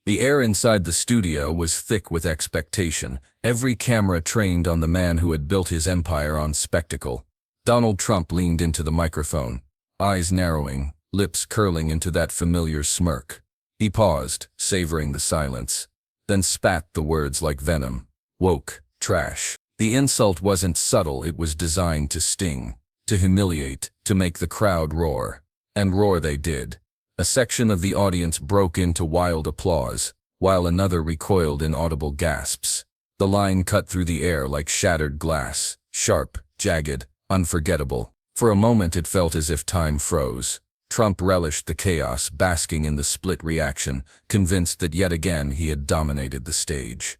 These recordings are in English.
The air inside the studio was thick with expectation, every camera trained on the man who had built his empire on spectacle. Donald Trump leaned into the microphone, eyes narrowing, lips curling into that familiar smirk. He paused, savoring the silence, then spat the words like venom. Woke, trash. The insult wasn't subtle, it was designed to sting, to humiliate, to make the crowd roar. And roar they did. A section of the audience broke into wild applause, while another recoiled in audible gasps. The line cut through the air like shattered glass, sharp, jagged, unforgettable. For a moment it felt as if time froze. Trump relished the chaos, basking in the split reaction, convinced that yet again he had dominated the stage.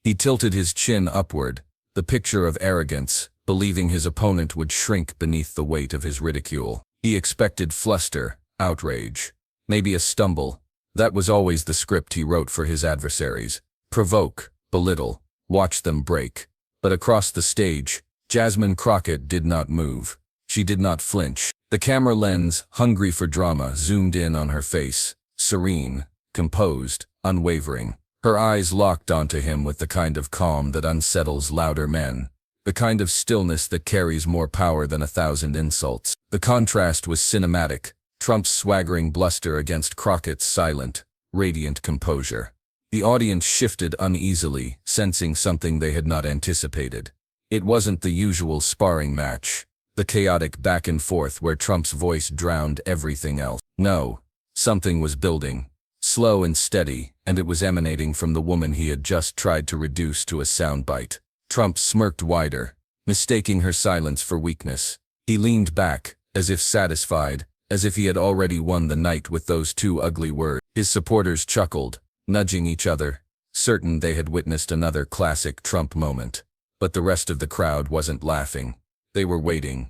He tilted his chin upward, the picture of arrogance, believing his opponent would shrink beneath the weight of his ridicule. He expected fluster, outrage, maybe a stumble. That was always the script he wrote for his adversaries. Provoke, belittle, watch them break. But across the stage, Jasmine Crockett did not move. She did not flinch. The camera lens, hungry for drama, zoomed in on her face, serene, composed, unwavering. Her eyes locked onto him with the kind of calm that unsettles louder men, the kind of stillness that carries more power than 1,000 insults. The contrast was cinematic, Trump's swaggering bluster against Crockett's silent, radiant composure. The audience shifted uneasily, sensing something they had not anticipated. It wasn't the usual sparring match, the chaotic back and forth where Trump's voice drowned everything else. No, something was building, slow and steady, and it was emanating from the woman he had just tried to reduce to a soundbite. Trump smirked wider, mistaking her silence for weakness. He leaned back, as if satisfied, as if he had already won the night with those two ugly words. His supporters chuckled, nudging each other, certain they had witnessed another classic Trump moment. But the rest of the crowd wasn't laughing. They were waiting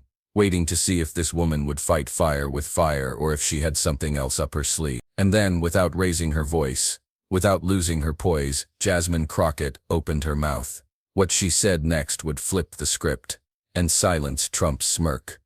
to see if this woman would fight fire with fire or if she had something else up her sleeve. And then, without raising her voice, without losing her poise, Jasmine Crockett opened her mouth. What she said next would flip the script and silence Trump's smirk.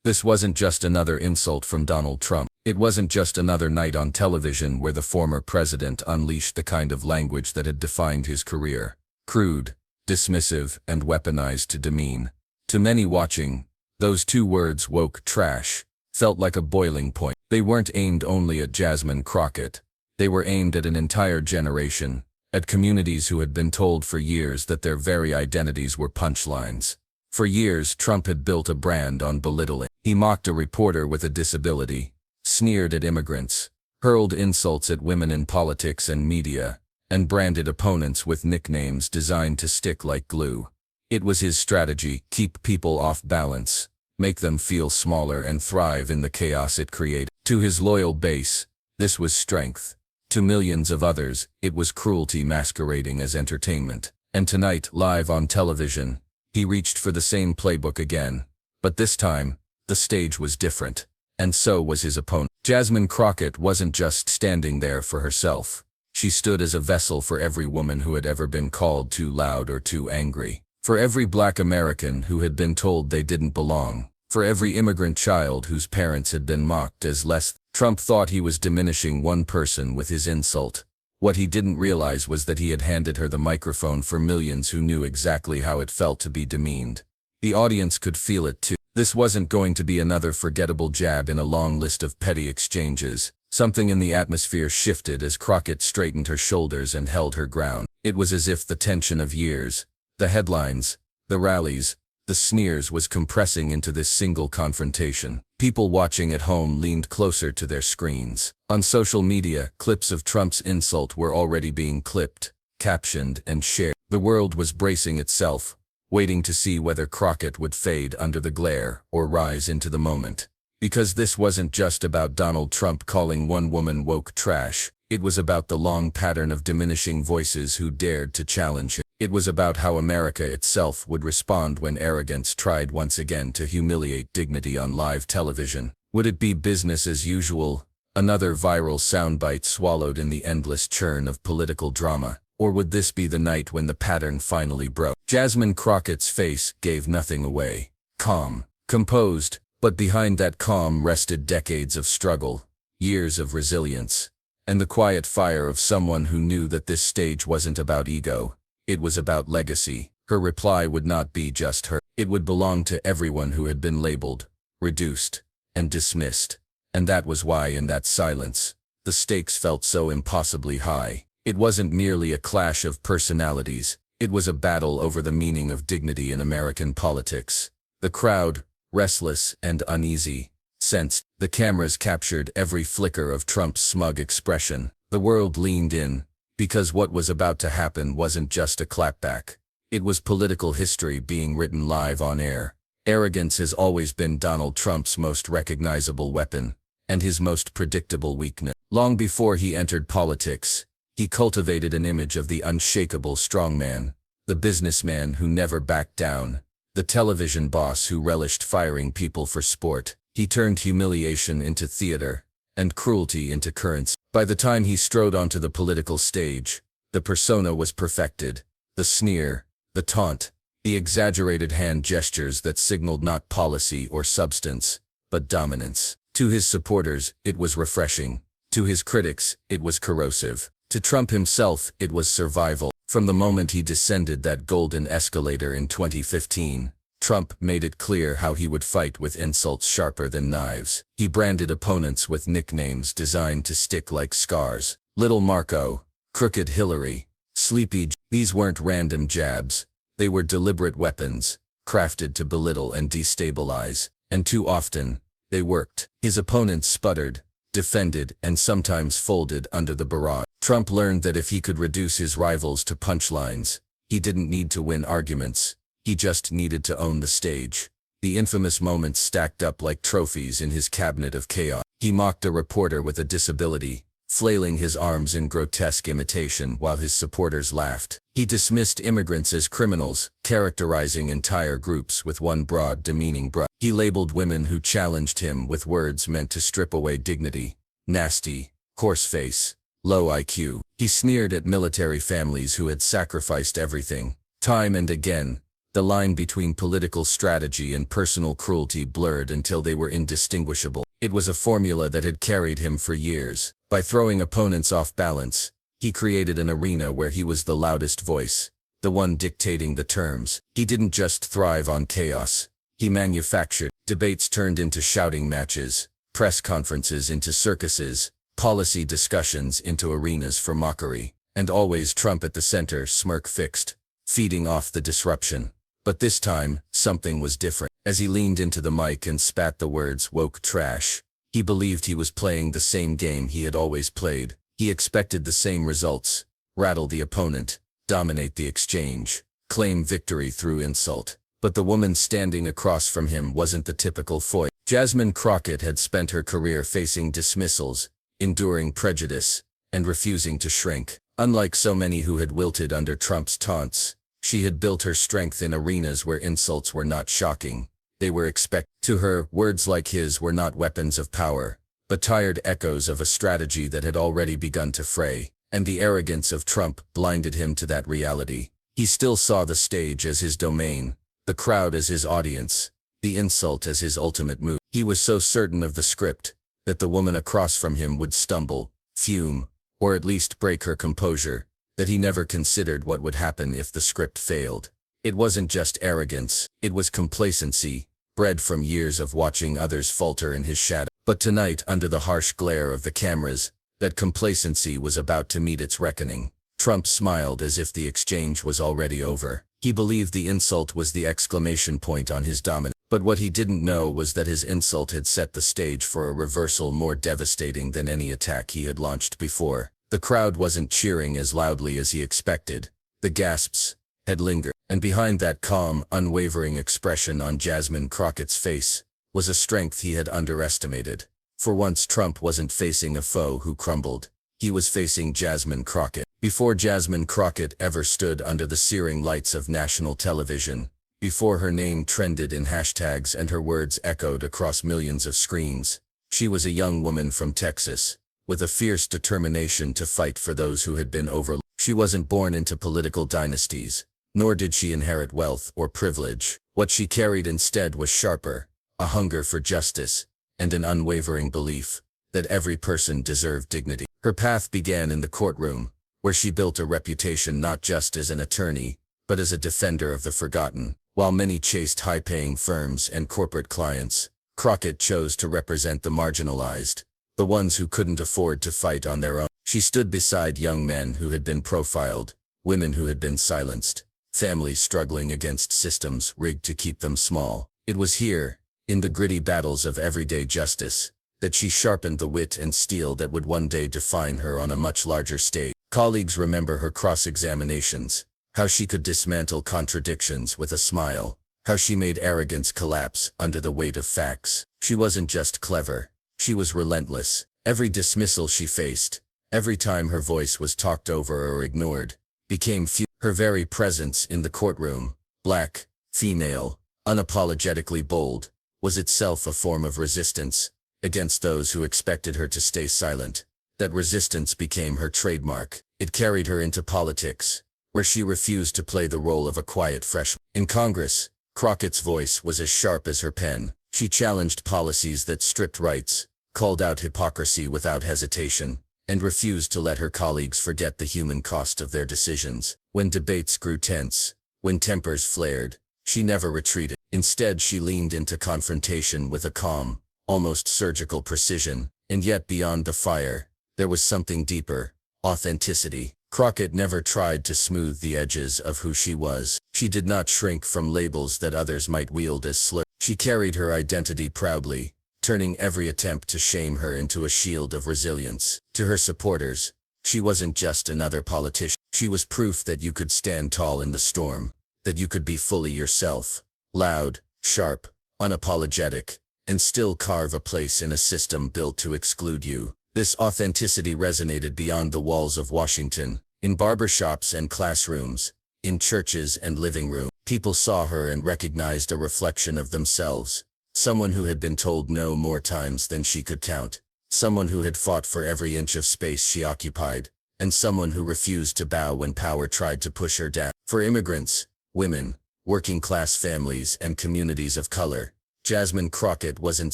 This wasn't just another insult from Donald Trump. It wasn't just another night on television where the former president unleashed the kind of language that had defined his career. Crude, dismissive, and weaponized to demean. To many watching, those two words, woke, trash, felt like a boiling point. They weren't aimed only at Jasmine Crockett. They were aimed at an entire generation, at communities who had been told for years that their very identities were punchlines. For years, Trump had built a brand on belittling. He mocked a reporter with a disability, sneered at immigrants, hurled insults at women in politics and media, and branded opponents with nicknames designed to stick like glue. It was his strategy: keep people off balance, make them feel smaller and thrive in the chaos it created. To his loyal base, this was strength. To millions of others, it was cruelty masquerading as entertainment. And tonight, live on television, he reached for the same playbook again. But this time, the stage was different. And so was his opponent. Jasmine Crockett wasn't just standing there for herself. She stood as a vessel for every woman who had ever been called too loud or too angry. For every Black American who had been told they didn't belong. For every immigrant child whose parents had been mocked as less. Trump thought he was diminishing one person with his insult. What he didn't realize was that he had handed her the microphone for millions who knew exactly how it felt to be demeaned. The audience could feel it too. This wasn't going to be another forgettable jab in a long list of petty exchanges. Something in the atmosphere shifted as Crockett straightened her shoulders and held her ground. It was as if the tension of years, the headlines, the rallies, the sneers was compressing into this single confrontation. People watching at home leaned closer to their screens. On social media, clips of Trump's insult were already being clipped, captioned, and shared. The world was bracing itself, waiting to see whether Crockett would fade under the glare or rise into the moment. Because this wasn't just about Donald Trump calling one woman woke trash. It was about the long pattern of diminishing voices who dared to challenge him. It was about how America itself would respond when arrogance tried once again to humiliate dignity on live television. Would it be business as usual, another viral soundbite swallowed in the endless churn of political drama? Or would this be the night when the pattern finally broke? Jasmine Crockett's face gave nothing away. Calm, composed, but behind that calm rested decades of struggle, years of resilience, and the quiet fire of someone who knew that this stage wasn't about ego. It was about legacy. Her reply would not be just her. It would belong to everyone who had been labeled, reduced, and dismissed. And that was why in that silence, the stakes felt so impossibly high. It wasn't merely a clash of personalities. It was a battle over the meaning of dignity in American politics. The crowd, restless and uneasy, sensed. The cameras captured every flicker of Trump's smug expression. The world leaned in, because what was about to happen wasn't just a clapback. It was political history being written live on air. Arrogance has always been Donald Trump's most recognizable weapon, and his most predictable weakness. Long before he entered politics, he cultivated an image of the unshakable strongman, the businessman who never backed down, the television boss who relished firing people for sport. He turned humiliation into theater, and cruelty into currency. By the time he strode onto the political stage, the persona was perfected. The sneer, the taunt, the exaggerated hand gestures that signaled not policy or substance, but dominance. To his supporters, it was refreshing. To his critics, it was corrosive. To Trump himself, it was survival. From the moment he descended that golden escalator in 2015, Trump made it clear how he would fight with insults sharper than knives. He branded opponents with nicknames designed to stick like scars. Little Marco, Crooked Hillary, Sleepy J. These weren't random jabs. They were deliberate weapons, crafted to belittle and destabilize. And too often, they worked. His opponents sputtered, defended, and sometimes folded under the barrage. Trump learned that if he could reduce his rivals to punchlines, he didn't need to win arguments. He just needed to own the stage. The infamous moments stacked up like trophies in his cabinet of chaos. He mocked a reporter with a disability, flailing his arms in grotesque imitation while his supporters laughed. He dismissed immigrants as criminals, characterizing entire groups with one broad, demeaning brush. He labeled women who challenged him with words meant to strip away dignity: nasty, coarse face, low IQ. He sneered at military families who had sacrificed everything. Time and again, the line between political strategy and personal cruelty blurred until they were indistinguishable. It was a formula that had carried him for years. By throwing opponents off balance, he created an arena where he was the loudest voice, the one dictating the terms. He didn't just thrive on chaos. He manufactured. Debates turned into shouting matches, press conferences into circuses, policy discussions into arenas for mockery, and always Trump at the center, smirk fixed, feeding off the disruption. But this time, something was different. As he leaned into the mic and spat the words "woke trash," he believed he was playing the same game he had always played. He expected the same results: rattle the opponent, dominate the exchange, claim victory through insult. But the woman standing across from him wasn't the typical foil. Jasmine Crockett had spent her career facing dismissals, enduring prejudice, and refusing to shrink. Unlike so many who had wilted under Trump's taunts, she had built her strength in arenas where insults were not shocking. They were expected. To her, words like his were not weapons of power, but tired echoes of a strategy that had already begun to fray. And the arrogance of Trump blinded him to that reality. He still saw the stage as his domain, the crowd as his audience, the insult as his ultimate move. He was so certain of the script that the woman across from him would stumble, fume, or at least break her composure, that he never considered what would happen if the script failed. It wasn't just arrogance, it was complacency, bred from years of watching others falter in his shadow. But tonight, under the harsh glare of the cameras, that complacency was about to meet its reckoning. Trump smiled as if the exchange was already over. He believed the insult was the exclamation point on his dominance. But what he didn't know was that his insult had set the stage for a reversal more devastating than any attack he had launched before. The crowd wasn't cheering as loudly as he expected. The gasps had lingered, and behind that calm, unwavering expression on Jasmine Crockett's face was a strength he had underestimated. For once, Trump wasn't facing a foe who crumbled. He was facing Jasmine Crockett. Before Jasmine Crockett ever stood under the searing lights of national television, before her name trended in hashtags and her words echoed across millions of screens, she was a young woman from Texas, with a fierce determination to fight for those who had been overlooked. She wasn't born into political dynasties, nor did she inherit wealth or privilege. What she carried instead was sharper, a hunger for justice, and an unwavering belief that every person deserved dignity. Her path began in the courtroom, where she built a reputation not just as an attorney, but as a defender of the forgotten. While many chased high-paying firms and corporate clients, Crockett chose to represent the marginalized, the ones who couldn't afford to fight on their own. She stood beside young men who had been profiled, women who had been silenced, families struggling against systems rigged to keep them small. It was here, in the gritty battles of everyday justice, that she sharpened the wit and steel that would one day define her on a much larger stage. Colleagues remember her cross-examinations, how she could dismantle contradictions with a smile, how she made arrogance collapse under the weight of facts. She wasn't just clever, she was relentless. Every dismissal she faced, every time her voice was talked over or ignored, became her very presence in the courtroom, black, female, unapologetically bold, was itself a form of resistance against those who expected her to stay silent. That resistance became her trademark. It carried her into politics, where she refused to play the role of a quiet freshman. In Congress, Crockett's voice was as sharp as her pen. She challenged policies that stripped rights, called out hypocrisy without hesitation, and refused to let her colleagues forget the human cost of their decisions. When debates grew tense, when tempers flared, she never retreated. Instead, she leaned into confrontation with a calm, almost surgical precision. And yet beyond the fire, there was something deeper: authenticity. Crockett never tried to smooth the edges of who she was. She did not shrink from labels that others might wield as slurs. She carried her identity proudly, turning every attempt to shame her into a shield of resilience. To her supporters, she wasn't just another politician. She was proof that you could stand tall in the storm, that you could be fully yourself, loud, sharp, unapologetic, and still carve a place in a system built to exclude you. This authenticity resonated beyond the walls of Washington, in barbershops and classrooms, in churches and living rooms. People saw her and recognized a reflection of themselves, someone who had been told no more times than she could count, someone who had fought for every inch of space she occupied, and someone who refused to bow when power tried to push her down. For immigrants, women, working-class families, and communities of color, Jasmine Crockett wasn't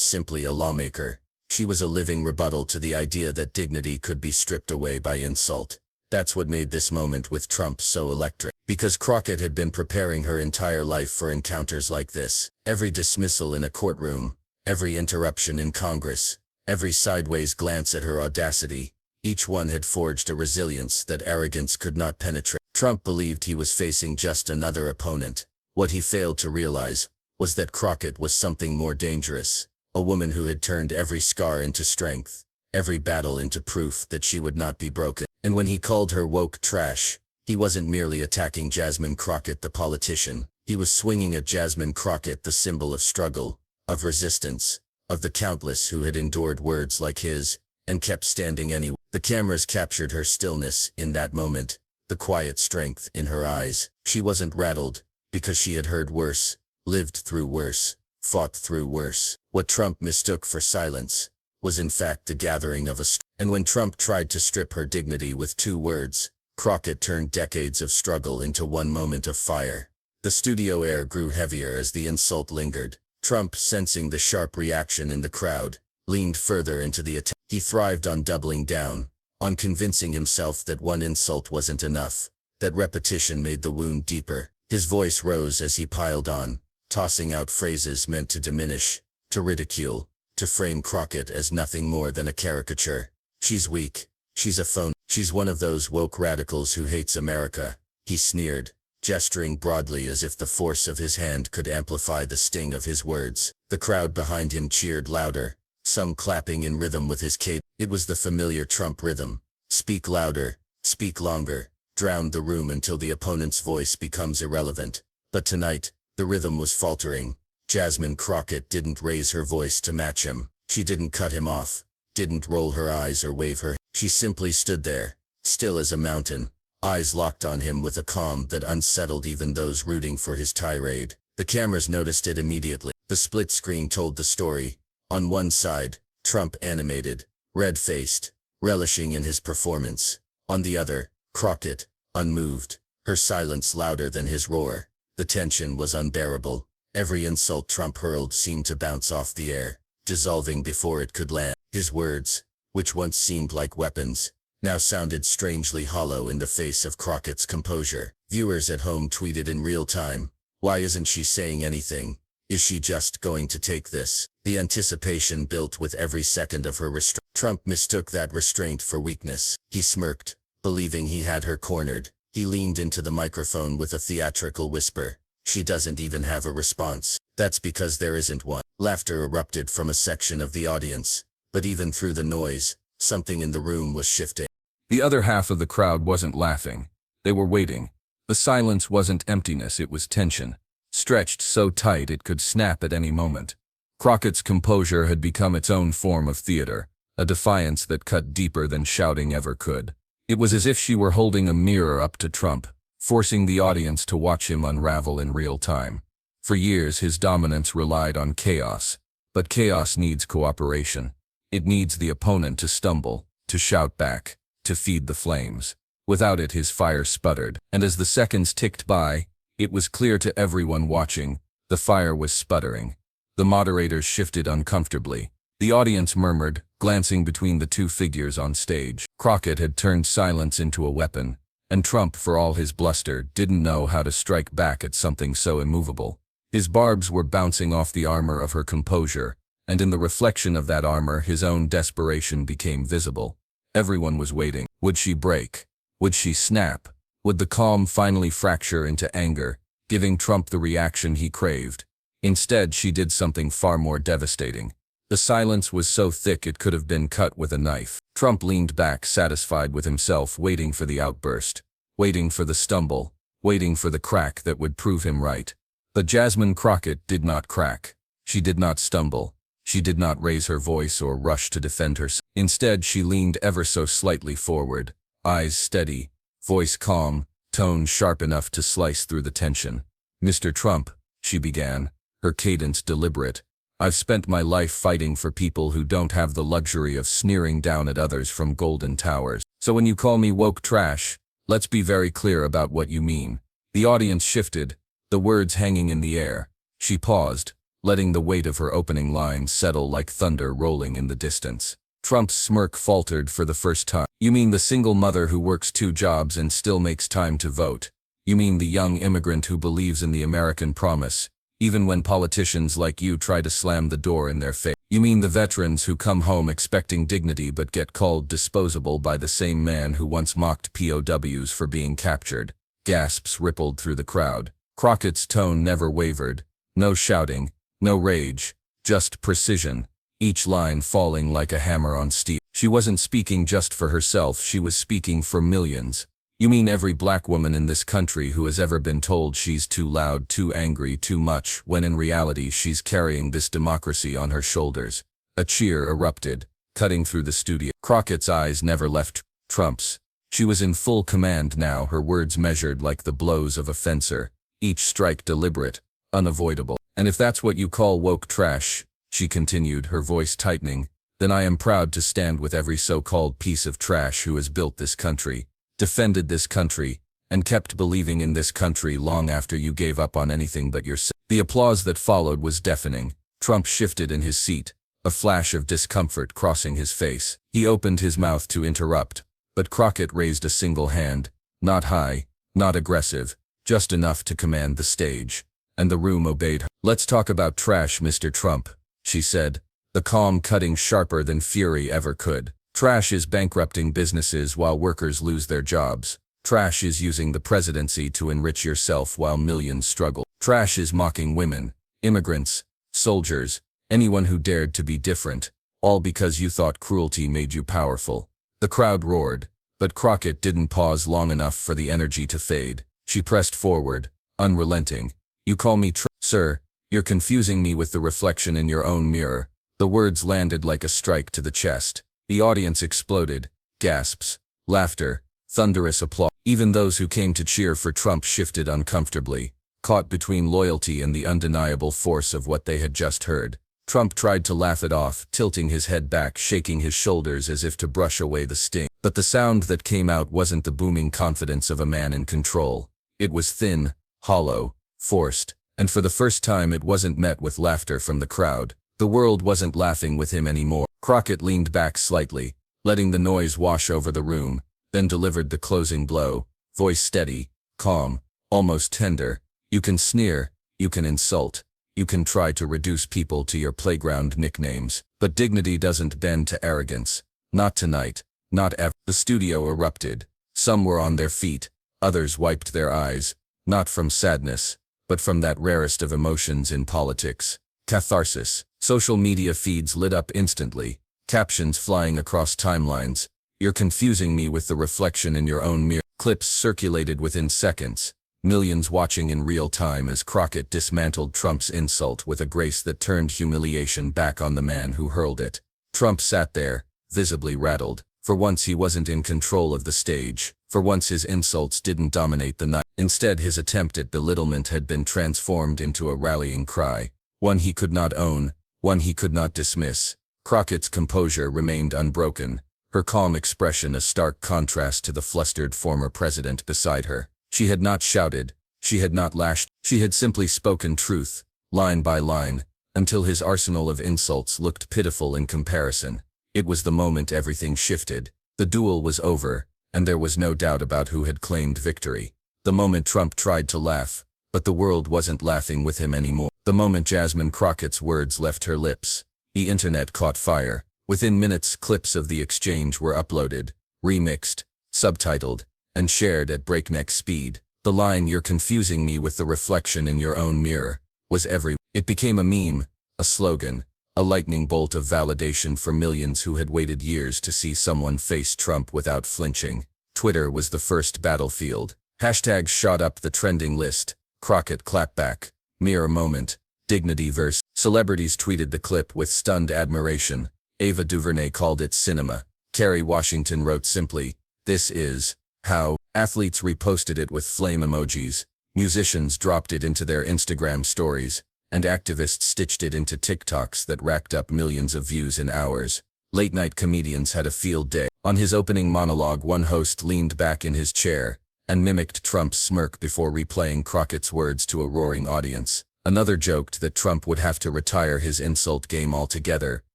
simply a lawmaker. She was a living rebuttal to the idea that dignity could be stripped away by insult. That's what made this moment with Trump so electric. Because Crockett had been preparing her entire life for encounters like this. Every dismissal in a courtroom, every interruption in Congress, every sideways glance at her audacity, each one had forged a resilience that arrogance could not penetrate. Trump believed he was facing just another opponent. What he failed to realize was that Crockett was something more dangerous. A woman who had turned every scar into strength, every battle into proof that she would not be broken. And when he called her woke trash, he wasn't merely attacking Jasmine Crockett the politician. He was swinging at Jasmine Crockett, the symbol of struggle, of resistance, of the countless who had endured words like his, and kept standing anyway. The cameras captured her stillness in that moment, the quiet strength in her eyes. She wasn't rattled, because she had heard worse, lived through worse, fought through worse. What Trump mistook for silence was in fact the gathering of a storm. And when Trump tried to strip her dignity with 2 words, Crockett turned decades of struggle into one moment of fire. The studio air grew heavier as the insult lingered. Trump, sensing the sharp reaction in the crowd, leaned further into the attack. He thrived on doubling down, on convincing himself that one insult wasn't enough, that repetition made the wound deeper. His voice rose as he piled on, tossing out phrases meant to diminish, to ridicule, to frame Crockett as nothing more than a caricature. She's weak, she's a phone, she's one of those woke radicals who hates America, he sneered, gesturing broadly as if the force of his hand could amplify the sting of his words. The crowd behind him cheered louder, some clapping in rhythm with his cadence. It was the familiar Trump rhythm: speak louder, speak longer, drown the room until the opponent's voice becomes irrelevant. But tonight, the rhythm was faltering. Jasmine Crockett didn't raise her voice to match him. She didn't cut him off, didn't roll her eyes or wave her. She simply stood there, still as a mountain, eyes locked on him with a calm that unsettled even those rooting for his tirade. The cameras noticed it immediately. The split screen told the story. On one side, Trump animated, red-faced, relishing in his performance. On the other, Crockett, unmoved, her silence louder than his roar. The tension was unbearable. Every insult Trump hurled seemed to bounce off the air, dissolving before it could land. His words, which once seemed like weapons, now sounded strangely hollow in the face of Crockett's composure. Viewers at home tweeted in real time, "Why isn't she saying anything? Is she just going to take this?" The anticipation built with every second of her restraint. Trump mistook that restraint for weakness. He smirked, believing he had her cornered. He leaned into the microphone with a theatrical whisper. "She doesn't even have a response." "That's because there isn't one." Laughter erupted from a section of the audience, but even through the noise, something in the room was shifting. The other half of the crowd wasn't laughing. They were waiting. The silence wasn't emptiness, it was tension, stretched so tight it could snap at any moment. Crockett's composure had become its own form of theater, a defiance that cut deeper than shouting ever could. It was as if she were holding a mirror up to Trump, forcing the audience to watch him unravel in real time. For years his dominance relied on chaos, but chaos needs cooperation. It needs the opponent to stumble, to shout back, to feed the flames. Without it his fire sputtered, and as the seconds ticked by, it was clear to everyone watching, the fire was sputtering. The moderators shifted uncomfortably. The audience murmured, glancing between the two figures on stage. Crockett had turned silence into a weapon, and Trump, for all his bluster, didn't know how to strike back at something so immovable. His barbs were bouncing off the armor of her composure, and in the reflection of that armor his own desperation became visible. Everyone was waiting. Would she break? Would she snap? Would the calm finally fracture into anger, giving Trump the reaction he craved? Instead, she did something far more devastating. The silence was so thick it could have been cut with a knife. Trump leaned back, satisfied with himself, waiting for the outburst, waiting for the stumble, waiting for the crack that would prove him right. But Jasmine Crockett did not crack. She did not stumble. She did not raise her voice or rush to defend herself. Instead, she leaned ever so slightly forward, eyes steady, voice calm, tone sharp enough to slice through the tension. "Mr. Trump," she began, her cadence deliberate, "I've spent my life fighting for people who don't have the luxury of sneering down at others from golden towers. So when you call me woke trash, let's be very clear about what you mean." The audience shifted, the words hanging in the air. She paused, letting the weight of her opening lines settle like thunder rolling in the distance. Trump's smirk faltered for the first time. "You mean the single mother who works 2 jobs and still makes time to vote? You mean the young immigrant who believes in the American promise, even when politicians like you try to slam the door in their face? You mean the veterans who come home expecting dignity but get called disposable by the same man who once mocked POWs for being captured?" Gasps rippled through the crowd. Crockett's tone never wavered. No shouting, no rage, just precision, each line falling like a hammer on steel. She wasn't speaking just for herself, she was speaking for millions. "You mean every black woman in this country who has ever been told she's too loud, too angry, too much, when in reality she's carrying this democracy on her shoulders?" A cheer erupted, cutting through the studio. Crockett's eyes never left Trump's. She was in full command now, her words measured like the blows of a fencer, each strike deliberate, unavoidable. "And if that's what you call woke trash," she continued, her voice tightening, "then I am proud to stand with every so-called piece of trash who has built this country, defended this country, and kept believing in this country long after you gave up on anything but yourself." The applause that followed was deafening. Trump shifted in his seat, a flash of discomfort crossing his face. He opened his mouth to interrupt, but Crockett raised a single hand, not high, not aggressive, just enough to command the stage, and the room obeyed her. "Let's talk about trash, Mr. Trump," she said, the calm cutting sharper than fury ever could. "Trash is bankrupting businesses while workers lose their jobs. Trash is using the presidency to enrich yourself while millions struggle. Trash is mocking women, immigrants, soldiers, anyone who dared to be different, all because you thought cruelty made you powerful." The crowd roared, but Crockett didn't pause long enough for the energy to fade. She pressed forward, unrelenting. "You call me Sir, you're confusing me with the reflection in your own mirror." The words landed like a strike to the chest. The audience exploded, gasps, laughter, thunderous applause. Even those who came to cheer for Trump shifted uncomfortably, caught between loyalty and the undeniable force of what they had just heard. Trump tried to laugh it off, tilting his head back, shaking his shoulders as if to brush away the sting. But the sound that came out wasn't the booming confidence of a man in control. It was thin, hollow, forced, and for the first time it wasn't met with laughter from the crowd. The world wasn't laughing with him anymore. Crockett leaned back slightly, letting the noise wash over the room, then delivered the closing blow, voice steady, calm, almost tender. You can sneer, you can insult, you can try to reduce people to your playground nicknames, but dignity doesn't bend to arrogance. Not tonight, not ever. The studio erupted. Some were on their feet, others wiped their eyes, not from sadness, but from that rarest of emotions in politics, catharsis. Social media feeds lit up instantly, captions flying across timelines. You're confusing me with the reflection in your own mirror. Clips circulated within seconds, millions watching in real time as Crockett dismantled Trump's insult with a grace that turned humiliation back on the man who hurled it. Trump sat there, visibly rattled. For once he wasn't in control of the stage. For once his insults didn't dominate the night. Instead, his attempt at belittlement had been transformed into a rallying cry. One he could not own, one he could not dismiss. Crockett's composure remained unbroken, her calm expression a stark contrast to the flustered former president beside her. She had not shouted, she had not lashed, she had simply spoken truth, line by line, until his arsenal of insults looked pitiful in comparison. It was the moment everything shifted. The duel was over, and there was no doubt about who had claimed victory. The moment Trump tried to laugh, but the world wasn't laughing with him anymore. The moment Jasmine Crockett's words left her lips, the internet caught fire. Within minutes, clips of the exchange were uploaded, remixed, subtitled, and shared at breakneck speed. The line, "You're confusing me with the reflection in your own mirror," was everywhere. It became a meme, a slogan, a lightning bolt of validation for millions who had waited years to see someone face Trump without flinching. Twitter was the first battlefield. Hashtags shot up the trending list. Crockett clapback, mirror moment, dignity verse. Celebrities tweeted the clip with stunned admiration. Ava DuVernay called it cinema. Kerry Washington wrote simply, "This is how." Athletes reposted it with flame emojis. Musicians dropped it into their Instagram stories, and activists stitched it into TikToks that racked up millions of views in hours. Late-night comedians had a field day. On his opening monologue, one host leaned back in his chair and mimicked Trump's smirk before replaying Crockett's words to a roaring audience. Another joked that Trump would have to retire his insult game altogether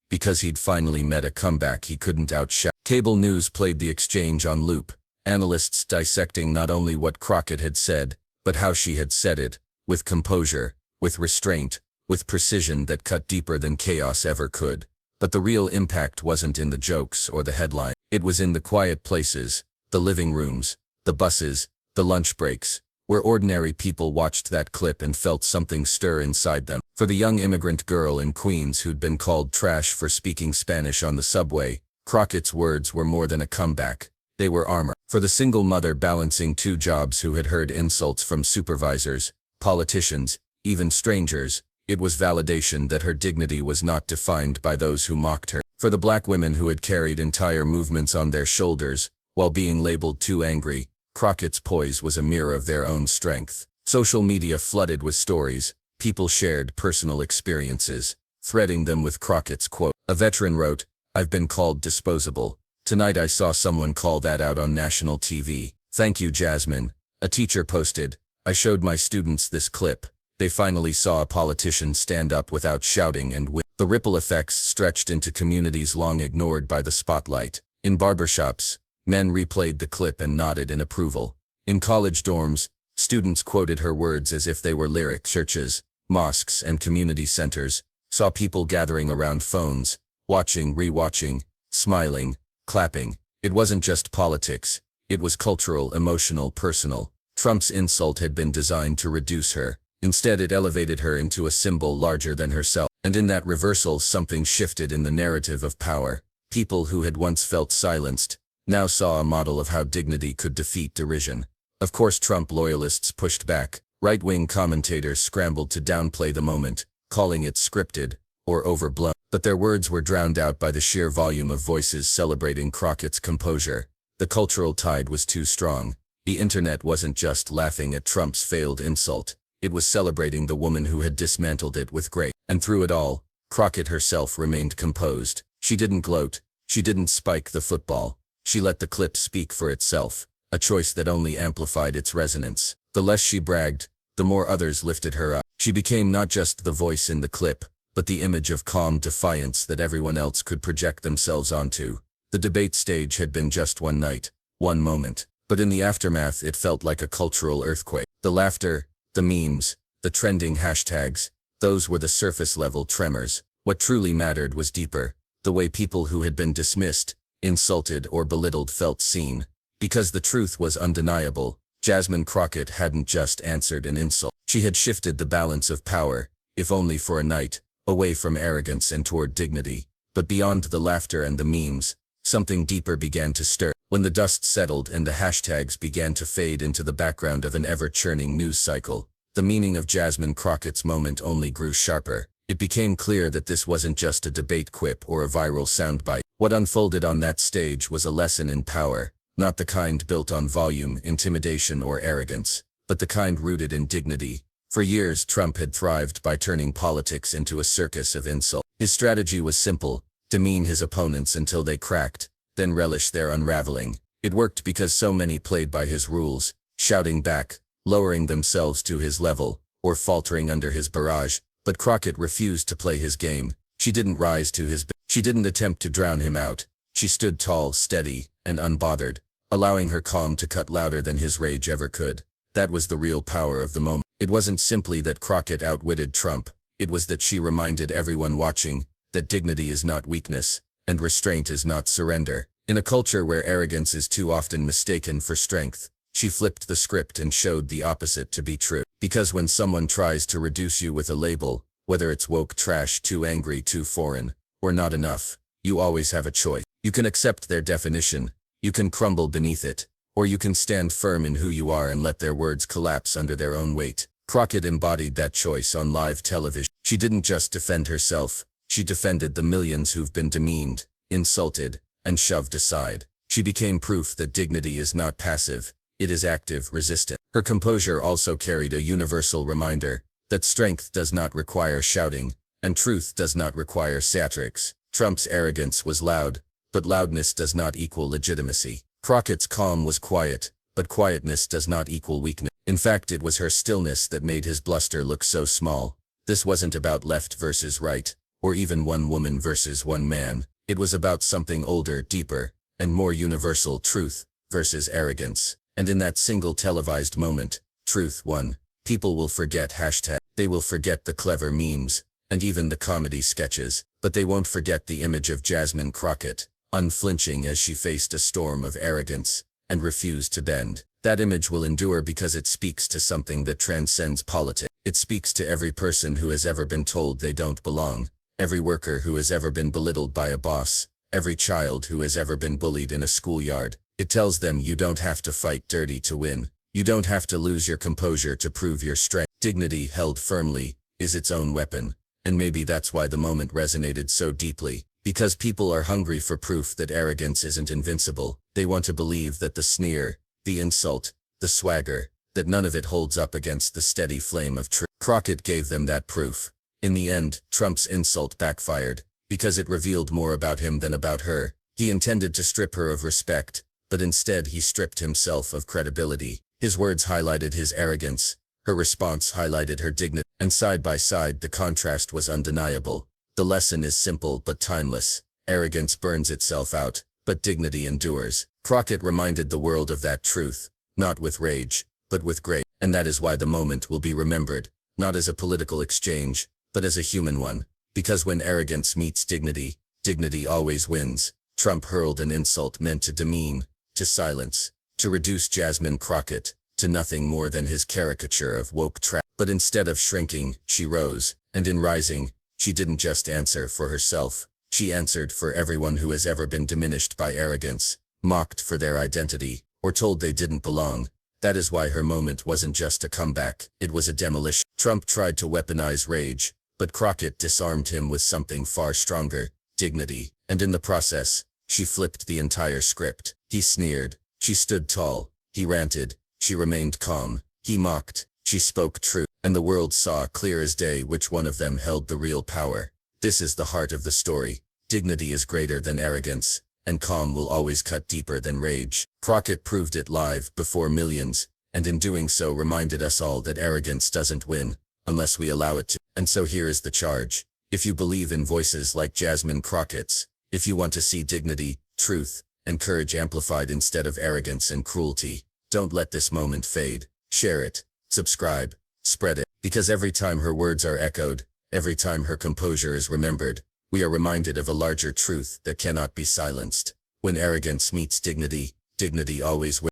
because he'd finally met a comeback he couldn't outshout. Cable news played the exchange on loop, analysts dissecting not only what Crockett had said, but how she had said it, with composure, with restraint, with precision that cut deeper than chaos ever could. But the real impact wasn't in the jokes or the headline. It was in the quiet places, the living rooms, the buses, the lunch breaks, where ordinary people watched that clip and felt something stir inside them. For the young immigrant girl in Queens who'd been called trash for speaking Spanish on the subway, Crockett's words were more than a comeback. They were armor. For the single mother balancing two jobs who had heard insults from supervisors, politicians, even strangers, it was validation that her dignity was not defined by those who mocked her. For the black women who had carried entire movements on their shoulders, while being labeled too angry, Crockett's poise was a mirror of their own strength. Social media flooded with stories. People shared personal experiences, threading them with Crockett's quote. A veteran wrote, "I've been called disposable. Tonight I saw someone call that out on national TV. Thank you, Jasmine." A teacher posted, "I showed my students this clip. They finally saw a politician stand up without shouting and win." The ripple effects stretched into communities long ignored by the spotlight. In barbershops, men replayed the clip and nodded in approval. In college dorms, students quoted her words as if they were lyric. Churches, mosques, and community centers saw people gathering around phones, watching, rewatching, smiling, clapping. It wasn't just politics. It was cultural, emotional, personal. Trump's insult had been designed to reduce her. Instead, it elevated her into a symbol larger than herself. And in that reversal, something shifted in the narrative of power. People who had once felt silenced now saw a model of how dignity could defeat derision. Of course, Trump loyalists pushed back. Right-wing commentators scrambled to downplay the moment, calling it scripted or overblown. But their words were drowned out by the sheer volume of voices celebrating Crockett's composure. The cultural tide was too strong. The internet wasn't just laughing at Trump's failed insult. It was celebrating the woman who had dismantled it with grace. And through it all, Crockett herself remained composed. She didn't gloat. She didn't spike the football. She let the clip speak for itself, a choice that only amplified its resonance. The less she bragged, the more others lifted her up. She became not just the voice in the clip, but the image of calm defiance that everyone else could project themselves onto. The debate stage had been just one night, one moment, but in the aftermath it felt like a cultural earthquake. The laughter, the memes, the trending hashtags, those were the surface-level tremors. What truly mattered was deeper, the way people who had been dismissed, insulted or belittled felt seen. Because the truth was undeniable, Jasmine Crockett hadn't just answered an insult. She had shifted the balance of power, if only for a night, away from arrogance and toward dignity. But beyond the laughter and the memes, something deeper began to stir. When the dust settled and the hashtags began to fade into the background of an ever-churning news cycle, the meaning of Jasmine Crockett's moment only grew sharper. It became clear that this wasn't just a debate quip or a viral soundbite. What unfolded on that stage was a lesson in power, not the kind built on volume, intimidation, or arrogance, but the kind rooted in dignity. For years, Trump had thrived by turning politics into a circus of insult. His strategy was simple: demean his opponents until they cracked, then relish their unraveling. It worked because so many played by his rules, shouting back, lowering themselves to his level, or faltering under his barrage. But Crockett refused to play his game. She didn't rise to his She didn't attempt to drown him out. She stood tall, steady, and unbothered, allowing her calm to cut louder than his rage ever could. That was the real power of the moment. It wasn't simply that Crockett outwitted Trump, it was that she reminded everyone watching that dignity is not weakness, and restraint is not surrender. In a culture where arrogance is too often mistaken for strength, she flipped the script and showed the opposite to be true. Because when someone tries to reduce you with a label, whether it's woke trash, too angry, too foreign, or not enough, you always have a choice. You can accept their definition, you can crumble beneath it, or you can stand firm in who you are and let their words collapse under their own weight. Crockett embodied that choice on live television. She didn't just defend herself, she defended the millions who've been demeaned, insulted, and shoved aside. She became proof that dignity is not passive, it is active, resistant. Her composure also carried a universal reminder that strength does not require shouting, and truth does not require satirics. Trump's arrogance was loud, but loudness does not equal legitimacy. Crockett's calm was quiet, but quietness does not equal weakness. In fact, it was her stillness that made his bluster look so small. This wasn't about left versus right, or even one woman versus one man. It was about something older, deeper, and more universal: truth versus arrogance. And in that single televised moment, truth won. People will forget hashtag, they will forget the clever memes, and even the comedy sketches, but they won't forget the image of Jasmine Crockett, unflinching as she faced a storm of arrogance, and refused to bend. That image will endure because it speaks to something that transcends politics. It speaks to every person who has ever been told they don't belong, every worker who has ever been belittled by a boss, every child who has ever been bullied in a schoolyard. It tells them you don't have to fight dirty to win. You don't have to lose your composure to prove your strength. Dignity held firmly is its own weapon, and maybe that's why the moment resonated so deeply. Because people are hungry for proof that arrogance isn't invincible. They want to believe that the sneer, the insult, the swagger, that none of it holds up against the steady flame of truth. Crockett gave them that proof. In the end, Trump's insult backfired, because it revealed more about him than about her. He intended to strip her of respect, but instead he stripped himself of credibility. His words highlighted his arrogance, her response highlighted her dignity, and side by side the contrast was undeniable. The lesson is simple but timeless. Arrogance burns itself out, but dignity endures. Crockett reminded the world of that truth, not with rage, but with grace. And that is why the moment will be remembered, not as a political exchange, but as a human one. Because when arrogance meets dignity, dignity always wins. Trump hurled an insult meant to demean, to silence, to reduce Jasmine Crockett to nothing more than his caricature of woke trash. But instead of shrinking, she rose, and in rising, she didn't just answer for herself. She answered for everyone who has ever been diminished by arrogance, mocked for their identity, or told they didn't belong. That is why her moment wasn't just a comeback, it was a demolition. Trump tried to weaponize rage, but Crockett disarmed him with something far stronger: dignity. And in the process, she flipped the entire script. He sneered, she stood tall. He ranted, she remained calm. He mocked, she spoke truth. And the world saw clear as day which one of them held the real power. This is the heart of the story. Dignity is greater than arrogance, and calm will always cut deeper than rage. Crockett proved it live before millions, and in doing so reminded us all that arrogance doesn't win, unless we allow it to. And so here is the charge. If you believe in voices like Jasmine Crockett's, if you want to see dignity truth, and courage amplified instead of arrogance and cruelty. Don't let this moment fade. Share it, subscribe, spread it, because every time her words are echoed, every time her composure is remembered, we are reminded of a larger truth that cannot be silenced. When arrogance meets dignity, dignity always wins.